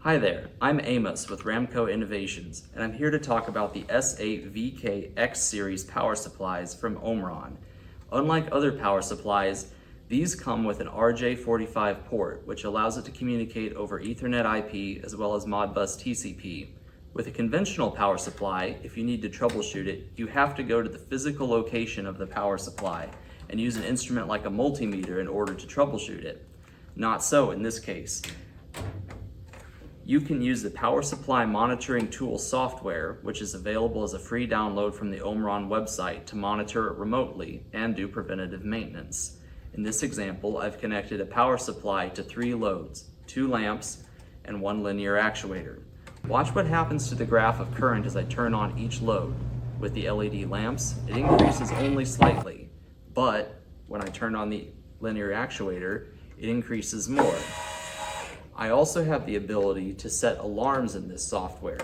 Hi there, I'm Amos with Ramco Innovations, and I'm here to talk about the S8VK-X series power supplies from Omron. Unlike other power supplies, these come with an RJ45 port, which allows it to communicate over Ethernet IP as well as Modbus TCP. With a conventional power supply, if you need to troubleshoot it, you have to go to the physical location of the power supply and use an instrument like a multimeter in order to troubleshoot it. Not so in this case. You can use the Power Supply Monitoring Tool software, which is available as a free download from the Omron website, to monitor it remotely and do preventative maintenance. In this example, I've connected a power supply to 3 loads, 2 lamps, and 1 linear actuator. Watch what happens to the graph of current as I turn on each load. With the LED lamps, it increases only slightly, but when I turn on the linear actuator, it increases more. I also have the ability to set alarms in this software.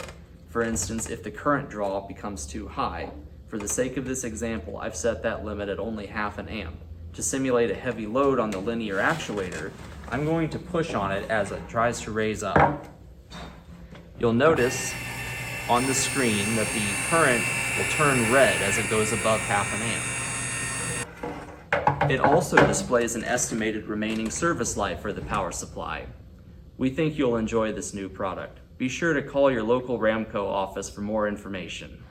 For instance, if the current draw becomes too high. For the sake of this example, I've set that limit at only 0.5 amp. To simulate a heavy load on the linear actuator, I'm going to push on it as it tries to raise up. You'll notice on the screen that the current will turn red as it goes above 0.5 amp. It also displays an estimated remaining service life for the power supply. We think you'll enjoy this new product. Be sure to call your local Ramco office for more information.